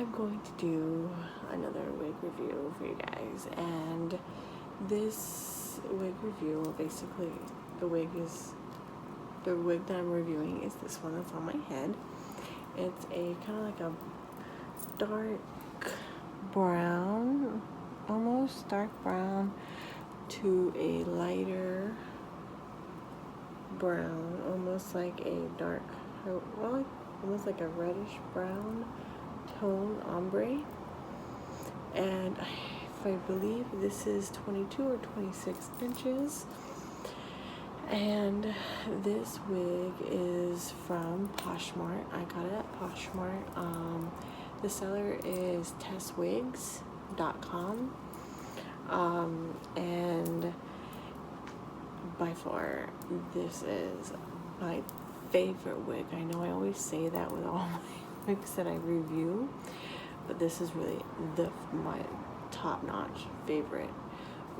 I'm going to do another wig review for you guys, and this wig review, well, basically the wig that I'm reviewing is this one that's on my head. It's a kind of like a dark brown, almost dark brown to a lighter brown, almost like a dark, well, almost like a reddish brown tone ombre. And I believe this is 22 or 26 inches. And this wig is from Poshmark. I got it at Poshmark. The seller is tesswigs.com. And by far, this is my favorite wig. I know I always say that with all my wigs that I review, but this is really my top-notch favorite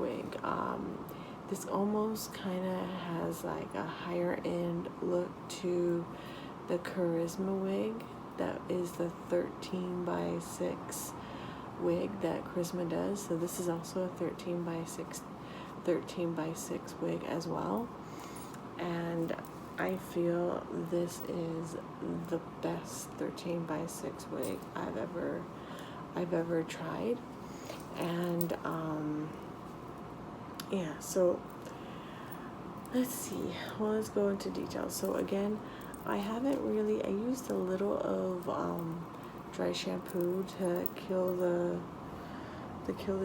wig. This almost kind of has like a higher end look to the Charisma wig. That is the 13 by 6 wig that Charisma does. So this is also a 13 by 6 wig as well. And I feel this is the best 13 by 6 wig I've ever tried. And yeah, so let's see. Well, let's go into details. So again, I used a little of dry shampoo to kill the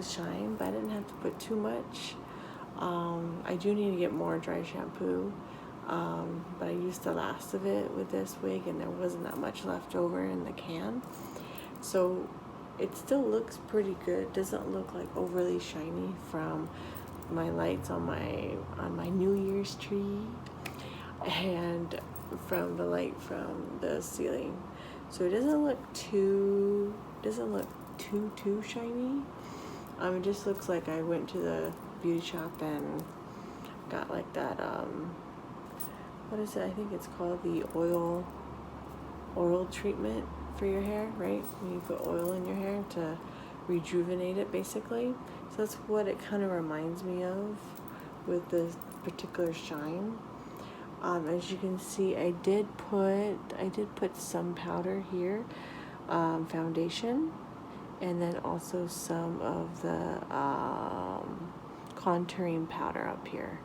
shine, but I didn't have to put too much. I do need to get more dry shampoo, but I used the last of it with this wig, and there wasn't that much left over in the can. So it still looks pretty good. Doesn't look like overly shiny from my lights on my New Year's tree and from the light from the ceiling. So it doesn't look too shiny. It just looks like I went to the beauty shop and got like that what is it? I think it's called the oil treatment for your hair, right? When you put oil in your hair to rejuvenate it, basically. So that's what it kind of reminds me of with this particular shine. As you can see, I did put some powder here, foundation, and then also some of the contouring powder up here.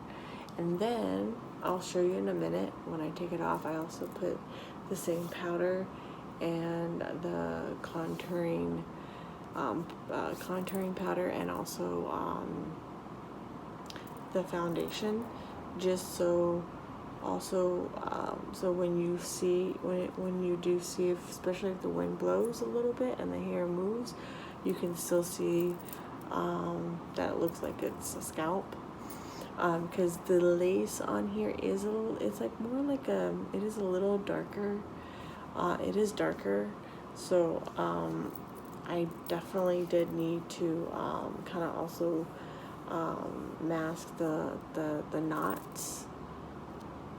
And then I'll show you in a minute when I take it off. I also put the same powder and the contouring powder, and also the foundation, just so also so when you do see, especially if the wind blows a little bit and the hair moves, you can still see that it looks like it's a scalp, because the lace on here is it's like more like it is a little darker. It is darker, so I definitely did need to kind of also mask the knots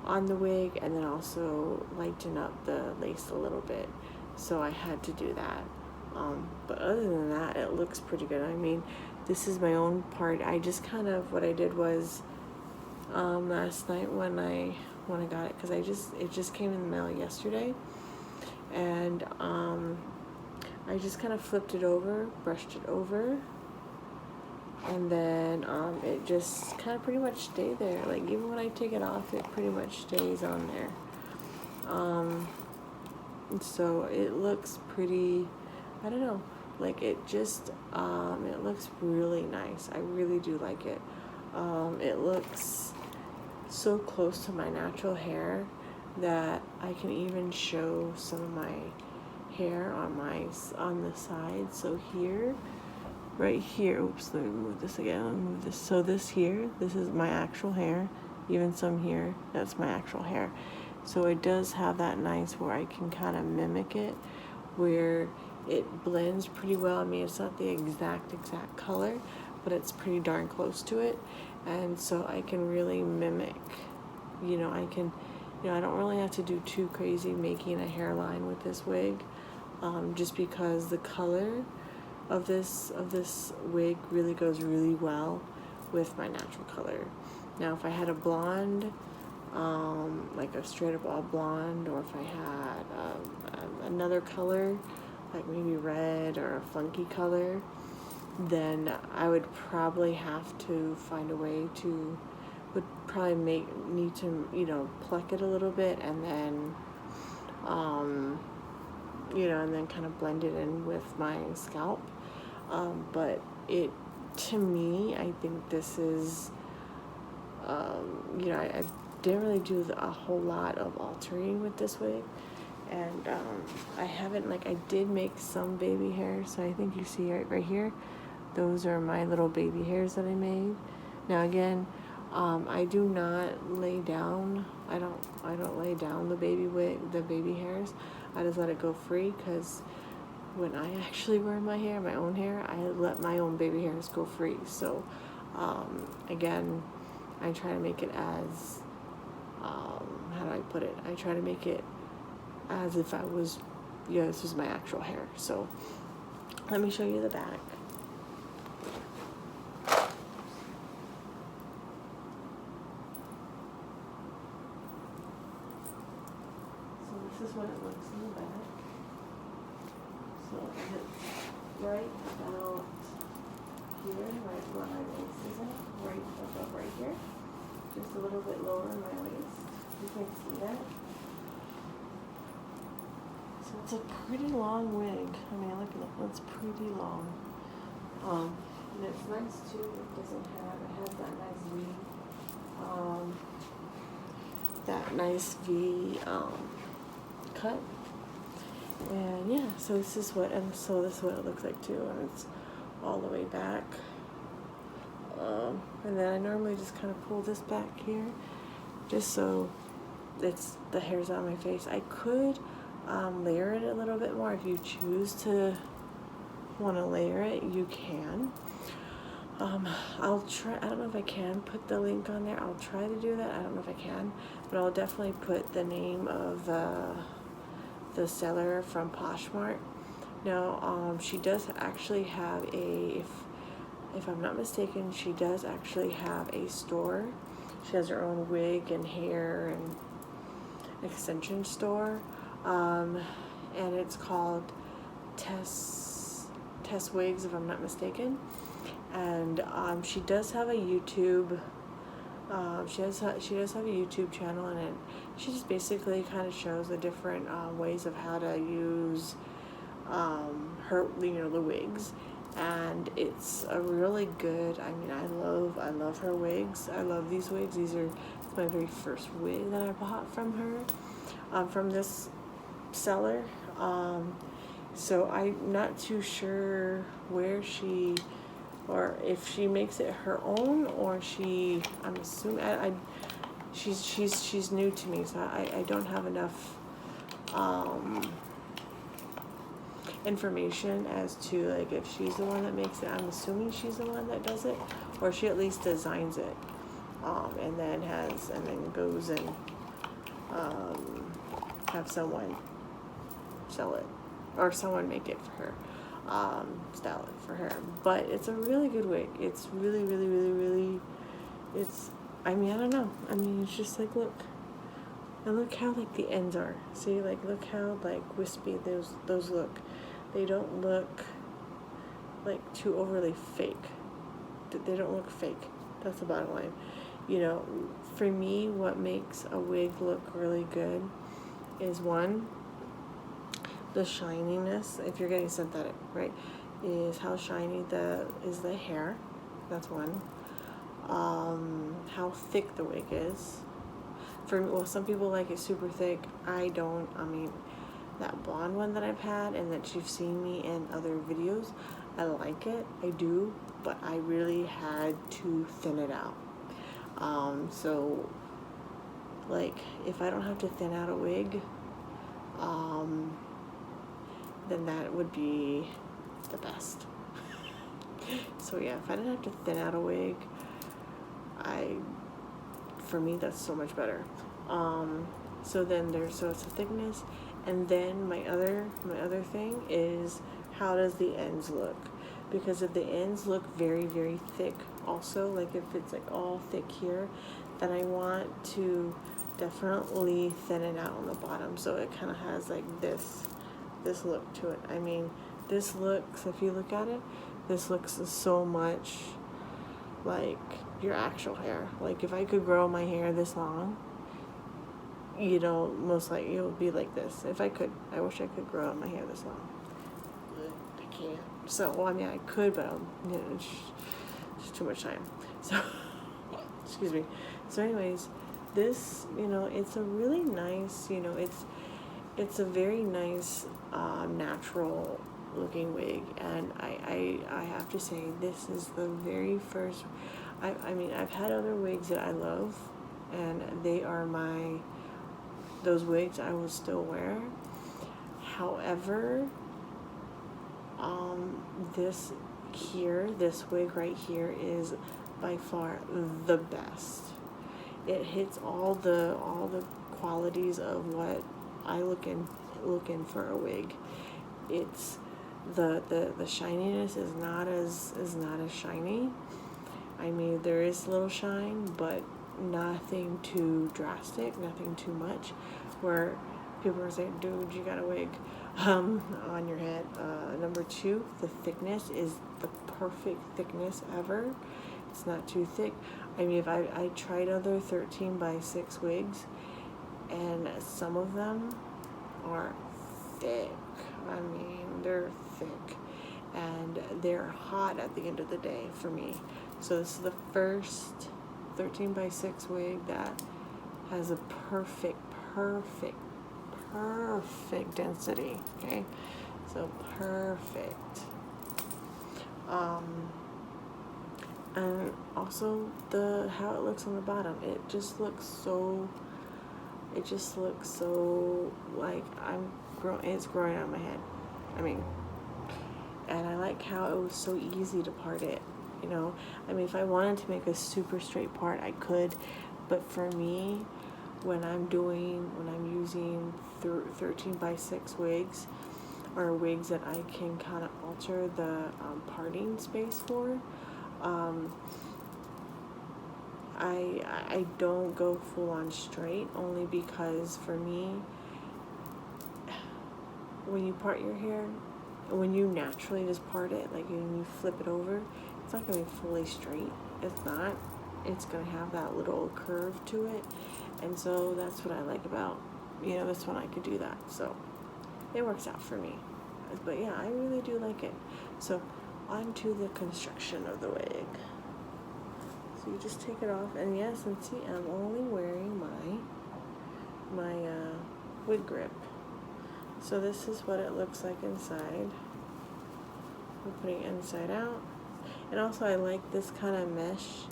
on the wig, and then also lighten up the lace a little bit. So I had to do that. But other than that, it looks pretty good. I mean, this is my own part. I just kind of, what I did was last night when I got it, because it just came in the mail yesterday, and I just kind of flipped it over, brushed it over, and then it just kind of pretty much stayed there. Like, even when I take it off, it pretty much stays on there. So it looks pretty, I don't know, like it just, it looks really nice. I really do like it. It looks so close to my natural hair that I can even show some of my hair on the side. So here, right here, oops, let me move this again. Let me move this. So this is my actual hair. Even some here, that's my actual hair. So it does have that nice where I can kind of mimic it, where it blends pretty well. I mean, it's not the exact color, but it's pretty darn close to it. And so I can really mimic, I don't really have to do too crazy making a hairline with this wig. just because the color of this wig really goes really well with my natural color. Now if I had a blonde, like a straight up all blonde, or if I had another color, like maybe red or a funky color, then I would probably have to find a way to, would probably need to, you know, pluck it a little bit and then, you know, and then kind of blend it in with my scalp. But to me, I think this is, you know, I didn't really do a whole lot of altering with this wig. And I haven't, like, I did make some baby hairs, so I think you see right here, those are my little baby hairs that I made. Now again, I do not lay down, I don't lay down the baby hairs. I just let it go free, because when I actually wear my hair, my own hair, I let my own baby hairs go free. So again, I try to make it as, how do I put it? I try to make it as if I was, yeah, this was my actual hair. So let me show you the back. So this is what it looks in the back. So it's right about here, right where my waist is at, right above right here. Just a little bit lower in my waist. You can see that. So it's a pretty long wig. I mean, look, it's pretty long. And it's nice too. It has that nice V cut. And yeah, so this is what it looks like too, and it's all the way back. And then I normally just kind of pull this back here, just so the hair's on my face. I could layer it a little bit more. If you choose to want to layer it, you can. I'll try. I don't know if I can put the link on there. I'll try to do that. I don't know if I can, but I'll definitely put the name of the seller from Poshmark. Now, she does actually have if I'm not mistaken, she does actually have a store. She has her own wig and hair and extension store, and it's called Tess Wigs, if I'm not mistaken. And she does have a YouTube. She does have a YouTube channel, and she just basically kind of shows the different ways of how to use her, you know, the wigs. And it's a really good, I mean, I love her wigs. I love these wigs. It's my very first wig that I bought from her, from this seller. So I'm not too sure where she, or if she makes it her own, or I'm assuming, she's new to me, so I don't have enough information as to, like, if she's the one that makes it. I'm assuming she's the one that does it, or she at least designs it, and then goes and have someone sell it, or someone make it for her, style it for her. But it's a really good wig. It's really, really, really, really, it's, I mean, I don't know. I mean, it's just like, look. And look how, like, the ends are. See, like, look how, like, wispy those look. They don't look, like, too overly fake. They don't look fake. That's the bottom line. You know, for me, what makes a wig look really good is, one, the shininess. If you're getting synthetic, right, is how shiny is the hair. That's one. How thick the wig is. For me, well, some people like it super thick. I don't. I mean, that blonde one that I've had and that you've seen me in other videos, I like it. I do, but I really had to thin it out. So, like, if I don't have to thin out a wig, then that would be the best. So yeah, if I didn't have to thin out a wig, for me, that's so much better. So it's a thickness, And then my other thing is, how does the ends look? Because if the ends look very, very thick also, like if it's like all thick here, then I want to definitely thin it out on the bottom so it kind of has like this look to it. I mean, this looks, if you look at it, this looks so much like your actual hair. Like if I could grow my hair this long, you know, most likely it would be like this. If I could, I wish I could grow my hair this long. I can't. So, well, I mean, I could, but you know, it's just too much time. So, excuse me. So, anyways, this, you know, it's a really nice, you know, it's a very nice, natural looking wig, and I have to say, this is the very first. I mean, I've had other wigs that I love, and they are those wigs I will still wear. However, this wig right here is by far the best. It hits all the qualities of what I look in for a wig. It's the shininess is not as shiny. I mean, there is a little shine, but nothing too drastic, nothing too much, where people are saying, dude, you got a wig on your head. Number two, the thickness is the perfect thickness ever. It's not too thick. I mean, if I tried other 13x6 wigs, and some of them are thick. I mean, they're thick, and they're hot at the end of the day for me. So this is the first 13x6 wig that has a perfect density. Okay, so perfect. And also how it looks on the bottom. It just looks so like it's growing out of my head. I mean, and I like how it was so easy to part it. You know, I mean, if I wanted to make a super straight part, I could, but for me, when I'm using 13x6 wigs, or wigs that I can kind of alter the parting space for, I don't go full on straight, only because for me, when you part your hair, when you naturally just part it, like when you flip it over, it's not going to be fully straight. It's not. It's going to have that little curve to it. And so that's what I like about, you know, this one I could do that. So it works out for me. But yeah, I really do like it. So on to the construction of the wig. So you just take it off. And yes, and see, I'm only wearing my wig grip. So this is what it looks like inside. We're putting it inside out. And also I like this kind of mesh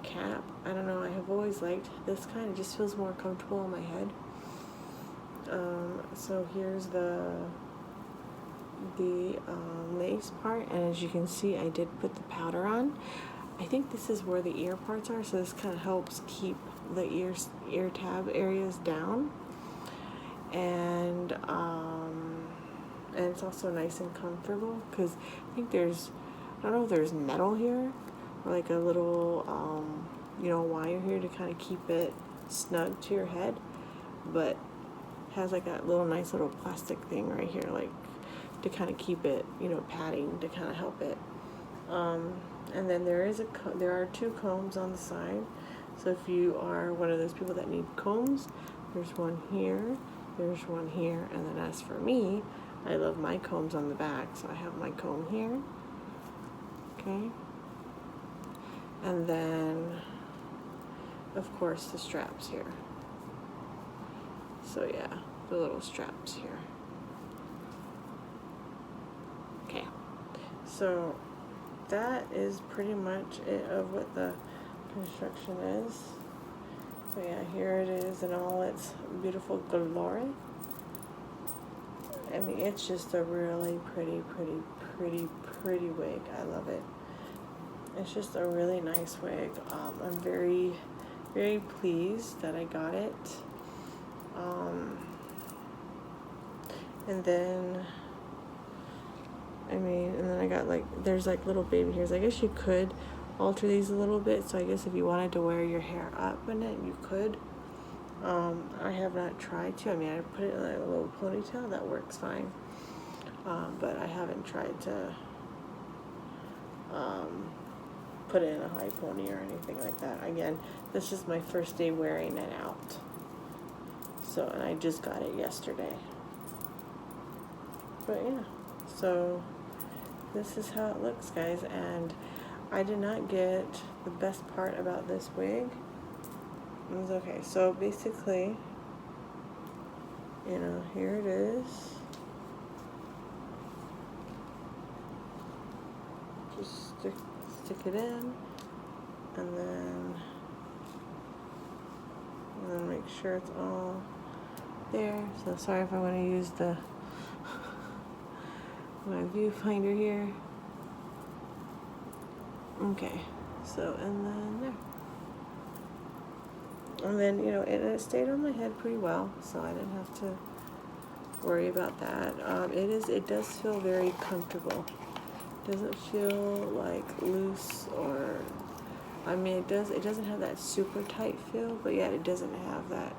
cap. I don't know, I have always liked this kind. It just feels more comfortable on my head. So here's the lace part, and as you can see, I did put the powder on. I think this is where the ear parts are, so this kind of helps keep the ear tab areas down. And it's also nice and comfortable, because I think I don't know if there's metal here, or like a little, you know, wire here to kind of keep it snug to your head, but it has like that little nice little plastic thing right here, like to kind of keep it, you know, padding to kind of help it. And then there are two combs on the side. So if you are one of those people that need combs, there's one here, there's one here, and then as for me, I love my combs on the back, so I have my comb here. Okay. And then, of course, the straps here. So yeah, the little straps here. Okay. So that is pretty much it of what the construction is. So yeah, here it is in all its beautiful glory. I mean, it's just a really pretty wig. I love it. It's just a really nice wig. I'm very pleased that I got it. And then, I mean, and then I got like, there's like little baby hairs. I guess you could alter these a little bit. So I guess if you wanted to wear your hair up in it, you could. I have not tried to. I mean, I put it in like a little ponytail. That works fine. But I haven't tried to put it in a high pony or anything like that. Again, this is my first day wearing it out. So, and I just got it yesterday. But yeah, so this is how it looks, guys. And I did not get the best part about this wig. It was okay. So basically, you know, here it is. Just stick it in, and then make sure it's all there. So sorry if I want to use my viewfinder here. Okay, so and then there. And then, you know, it stayed on my head pretty well, so I didn't have to worry about that. It does feel very comfortable. It doesn't feel like loose, or, I mean, it doesn't have that super tight feel, but yet it doesn't have that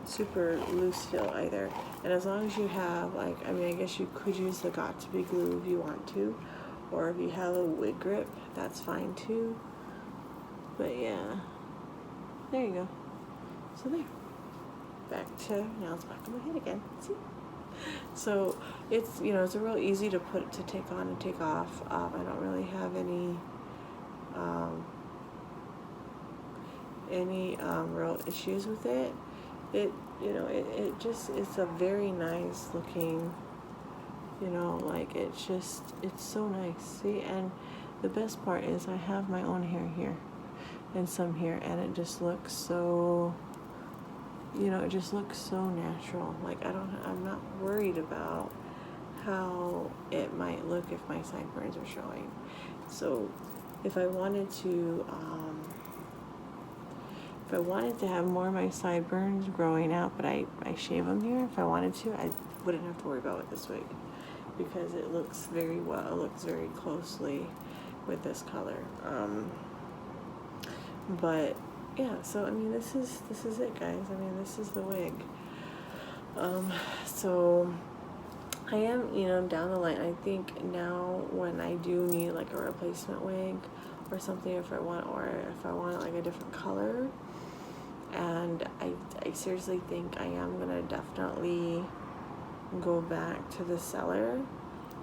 super loose feel either. And as long as you have, like, I mean, I guess you could use the Got2b glue if you want to, or if you have a wig grip, that's fine too. But yeah, there you go. So there, now it's back on my head again. See? So it's, you know, it's a real easy to take on and take off. I don't really have any real issues with it. It, you know, it just, it's a very nice looking, you know, like it's so nice. See, and the best part is I have my own hair here and some here, and it just looks so, you know, it just looks so natural. Like I'm not worried about how it might look if my sideburns are showing. So if I wanted to have more of my sideburns growing out, but I shave them here, if I wanted to, I wouldn't have to worry about it with this wig, because it looks very well, it looks very closely with this color. But yeah, so I mean, this is it, guys. I mean, this is the wig. So I am, you know, down the line, I think now when I do need like a replacement wig or something, if I want like a different color, and I seriously think I am gonna definitely go back to the seller,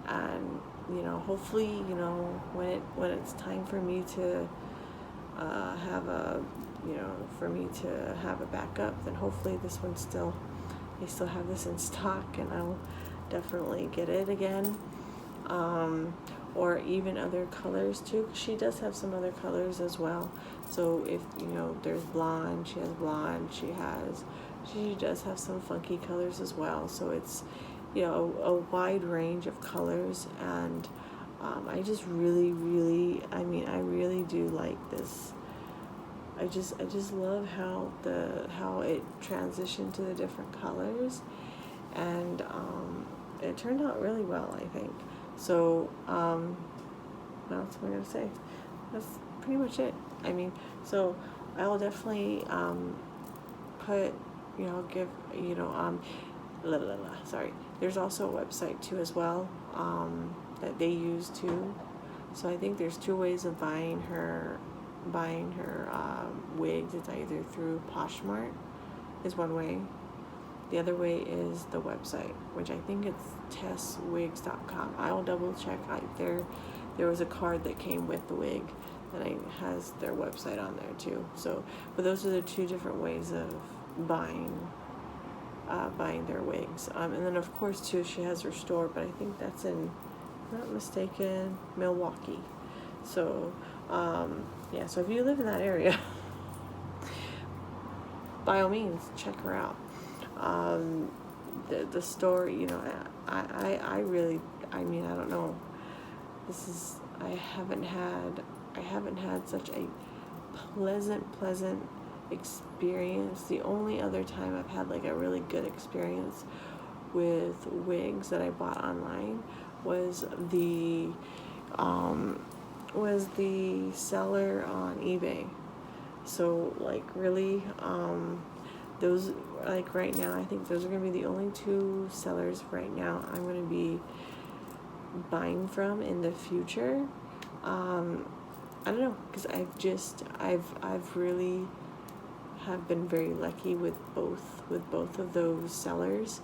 and, you know, hopefully, you know, when it's time for me to have a, you know, for me to have a backup, then hopefully this one they still have this in stock, and I'll definitely get it again. Or even other colors too, 'cause she does have some other colors as well. So if, you know, there's blonde, she has blonde, she does have some funky colors as well. So it's, you know, a wide range of colors, and I just really, I mean, I really do like this. I just love how it transitioned to the different colors, and it turned out really well, I think. So what else am I gonna say? That's pretty much it. I mean, so I will definitely put, you know, give, you know, sorry. There's also a website too as well that they use too. So I think there's two ways of buying her wigs. It's either through Poshmark is one way. The other way is the website, which I think it's tesswigs.com. I will double check. There was a card that came with the wig that has their website on there too. So, but those are the two different ways of buying their wigs. And then of course too, she has her store, but I think that's in, if I'm not mistaken, Milwaukee. So yeah, so if you live in that area, by all means, check her out. The store, you know, I really, I mean, I don't know, I haven't had such a pleasant experience. The only other time I've had like a really good experience with wigs that I bought online was the seller on eBay. So like really, those, like right now, I think those are gonna be the only two sellers right now I'm gonna be buying from in the future. I don't know, because I've really have been very lucky with both of those sellers.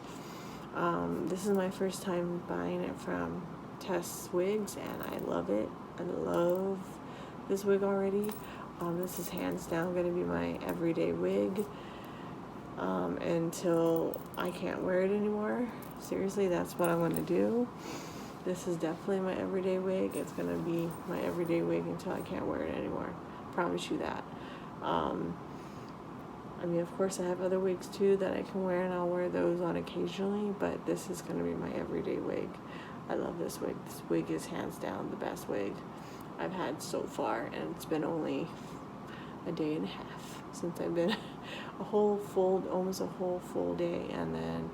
This is my first time buying it from Tess Wigs, and I love it. I love this wig already. This is hands down going to be my everyday wig until I can't wear it anymore. Seriously, that's what I'm going to do. This is definitely my everyday wig. It's going to be my everyday wig until I can't wear it anymore. Promise you that. I mean, of course, I have other wigs too that I can wear, and I'll wear those on occasionally, but this is going to be my everyday wig. I love this wig. This wig is hands down the best wig I've had so far, and it's been only a day and a half since I've been almost a whole full day, and then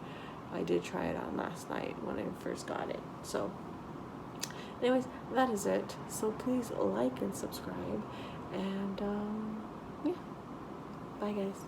I did try it on last night when I first got it. So anyways, that is it. So please like and subscribe, and yeah, bye guys.